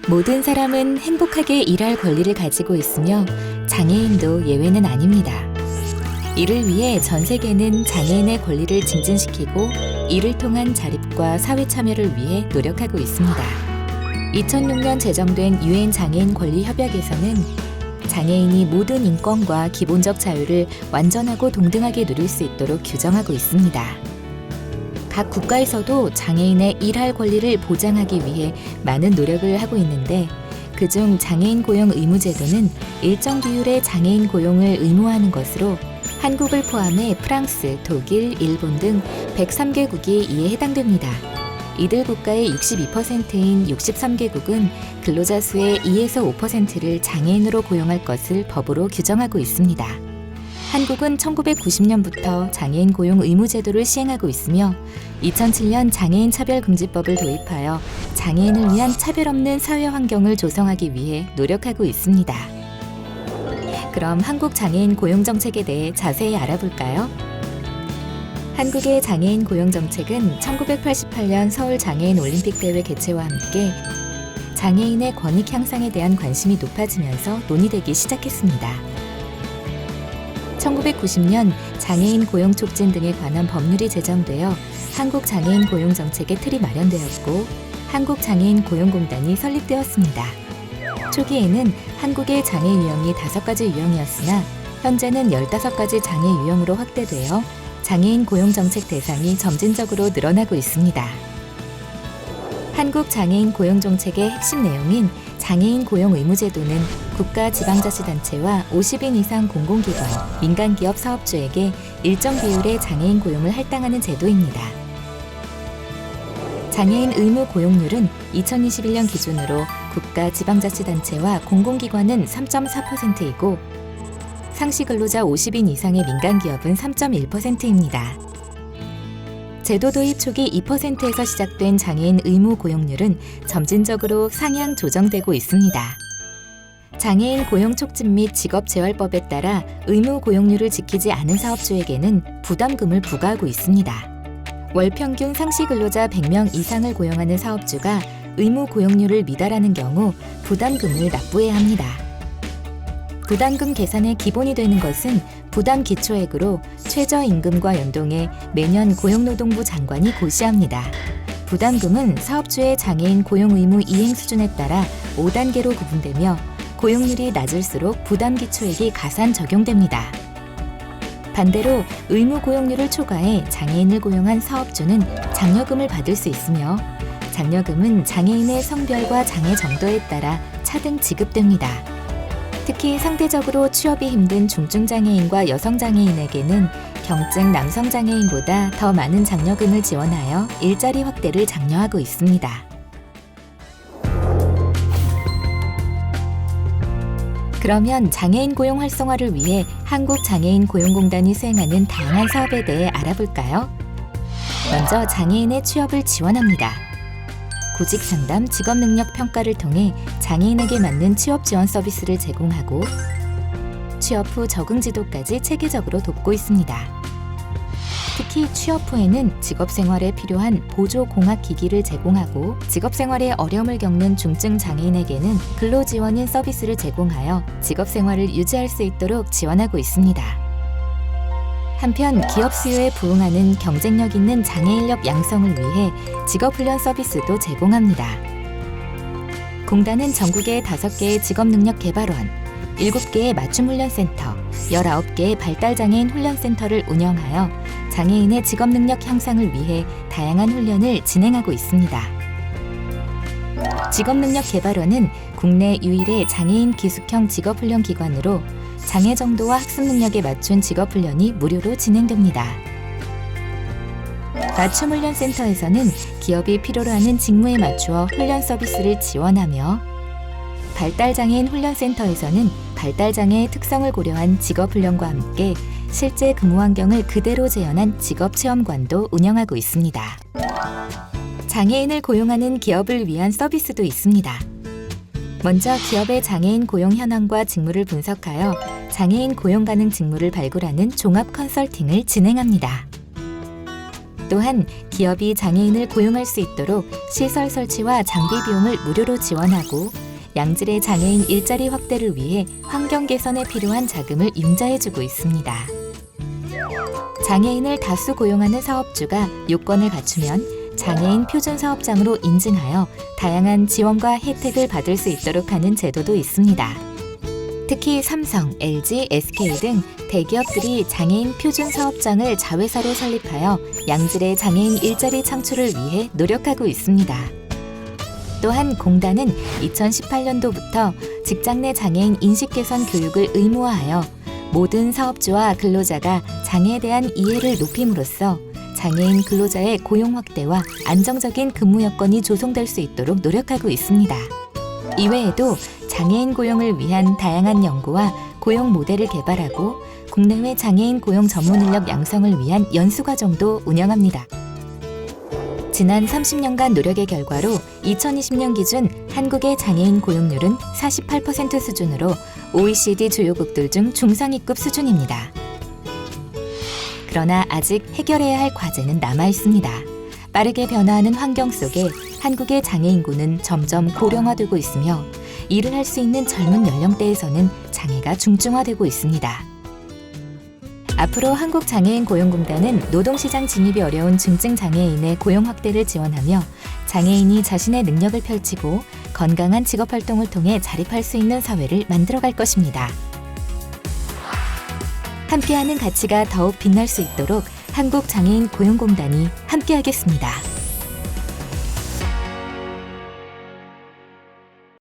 모든 사람은 행복하게 일할 권리를 가지고 있으며 장애인도 예외는 아닙니다. 이를 위해 전 세계는 장애인의 권리를 증진시키고 이를 통한 자립과 사회 참여를 위해 노력하고 있습니다. 2006년 제정된 유엔 장애인 권리 협약에서는 장애인이 모든 인권과 기본적 자유를 완전하고 동등하게 누릴 수 있도록 규정하고 있습니다. 각 국가에서도 장애인의 일할 권리를 보장하기 위해 많은 노력을 하고 있는데 그중 장애인 고용 의무제도는 일정 비율의 장애인 고용을 의무화하는 것으로 한국을 포함해 프랑스, 독일, 일본 등 103개국이 이에 해당됩니다. 이들 국가의 62%인 63개국은 근로자 수의 2에서 5%를 장애인으로 고용할 것을 법으로 규정하고 있습니다. 한국은 1990년부터 장애인 고용 의무제도를 시행하고 있으며 2007년 장애인 차별금지법을 도입하여 장애인을 위한 차별 없는 사회 환경을 조성하기 위해 노력하고 있습니다. 그럼 한국 장애인 고용 정책에 대해 자세히 알아볼까요? 한국의 장애인 고용 정책은 1988년 서울 장애인 올림픽 대회 개최와 함께 장애인의 권익 향상에 대한 관심이 높아지면서 논의되기 시작했습니다. 1990년 장애인 고용 촉진 등에 관한 법률이 제정되어 한국 장애인 고용 정책의 틀이 마련되었고 한국 장애인 고용공단이 설립되었습니다. 초기에는 한국의 장애 유형이 5가지 유형이었으나 현재는 15가지 장애 유형으로 확대되어 장애인 고용 정책 대상이 점진적으로 늘어나고 있습니다. 한국 장애인 고용 정책의 핵심 내용인 장애인 고용 의무제도는 국가 지방자치단체와 50인 이상 공공기관, 민간기업 사업주에게 일정 비율의 장애인 고용을 할당하는 제도입니다. 장애인 의무 고용률은 2021년 기준으로 국가 지방자치단체와 공공기관은 3.4%이고 상시 근로자 50인 이상의 민간기업은 3.1%입니다. 제도 도입 초기 2%에서 시작된 장애인 의무 고용률은 점진적으로 상향 조정되고 있습니다. 장애인 고용 촉진 및 직업재활법에 따라 의무 고용률을 지키지 않은 사업주에게는 부담금을 부과하고 있습니다. 월 평균 상시 근로자 100명 이상을 고용하는 사업주가 의무 고용률을 미달하는 경우 부담금을 납부해야 합니다. 부담금 계산의 기본이 되는 것은 부담 기초액으로 최저임금과 연동해 매년 고용노동부 장관이 고시합니다. 부담금은 사업주의 장애인 고용 의무 이행 수준에 따라 5단계로 구분되며 고용률이 낮을수록 부담 기초액이 가산 적용됩니다. 반대로 의무 고용률을 초과해 장애인을 고용한 사업주는 장려금을 받을 수 있으며 장려금은 장애인의 성별과 장애 정도에 따라 차등 지급됩니다. 특히 상대적으로 취업이 힘든 중증장애인과 여성장애인에게는 경증 남성장애인보다 더 많은 장려금을 지원하여 일자리 확대를 장려하고 있습니다. 그러면 장애인 고용 활성화를 위해 한국장애인 고용공단이 수행하는 다양한 사업에 대해 알아볼까요? 먼저 장애인의 취업을 지원합니다. 구직상담, 직업능력 평가를 통해 장애인에게 맞는 취업 지원 서비스를 제공하고 취업 후 적응 지도까지 체계적으로 돕고 있습니다. 특히 취업 후에는 직업 생활에 필요한 보조 공학 기기를 제공하고 직업 생활에 어려움을 겪는 중증 장애인에게는 근로 지원인 서비스를 제공하여 직업 생활을 유지할 수 있도록 지원하고 있습니다. 한편 기업 수요에 부응하는 경쟁력 있는 장애 인력 양성을 위해 직업훈련 서비스도 제공합니다. 공단은 전국에 5개의 직업능력 개발원, 7개의 맞춤훈련센터, 19개의 발달장애인 훈련센터를 운영하여 장애인의 직업능력 향상을 위해 다양한 훈련을 진행하고 있습니다. 직업능력 개발원은 국내 유일의 장애인 기숙형 직업훈련 기관으로 장애 정도와 학습 능력에 맞춘 직업훈련이 무료로 진행됩니다. 맞춤훈련센터에서는 기업이 필요로 하는 직무에 맞추어 훈련 서비스를 지원하며 발달장애인 훈련센터에서는 발달장애의 특성을 고려한 직업훈련과 함께 실제 근무 환경을 그대로 재현한 직업체험관도 운영하고 있습니다. 장애인을 고용하는 기업을 위한 서비스도 있습니다. 먼저 기업의 장애인 고용 현황과 직무를 분석하여 장애인 고용 가능 직무를 발굴하는 종합 컨설팅을 진행합니다. 또한 기업이 장애인을 고용할 수 있도록 시설 설치와 장비 비용을 무료로 지원하고 양질의 장애인 일자리 확대를 위해 환경 개선에 필요한 자금을 융자해주고 있습니다. 장애인을 다수 고용하는 사업주가 요건을 갖추면 장애인 표준 사업장으로 인증하여 다양한 지원과 혜택을 받을 수 있도록 하는 제도도 있습니다. 특히 삼성, LG, SK 등 대기업들이 장애인 표준 사업장을 자회사로 설립하여 양질의 장애인 일자리 창출을 위해 노력하고 있습니다. 또한 공단은 2018년도부터 직장 내 장애인 인식 개선 교육을 의무화하여 모든 사업주와 근로자가 장애에 대한 이해를 높임으로써 장애인 근로자의 고용 확대와 안정적인 근무 여건이 조성될 수 있도록 노력하고 있습니다. 이외에도 장애인 고용을 위한 다양한 연구와 고용 모델을 개발하고 국내외 장애인 고용 전문 인력 양성을 위한 연수과정도 운영합니다. 지난 30년간 노력의 결과로 2020년 기준 한국의 장애인 고용률은 48% 수준으로 OECD 주요국들 중 중상위급 수준입니다. 그러나 아직 해결해야 할 과제는 남아 있습니다. 빠르게 변화하는 환경 속에 한국의 장애인군은 점점 고령화되고 있으며 일을 할 수 있는 젊은 연령대에서는 장애가 중증화되고 있습니다. 앞으로 한국장애인고용공단은 노동시장 진입이 어려운 중증장애인의 고용 확대를 지원하며 장애인이 자신의 능력을 펼치고 건강한 직업활동을 통해 자립할 수 있는 사회를 만들어갈 것입니다. 함께하는 가치가 더욱 빛날 수 있도록 한국장애인고용공단이 함께하겠습니다.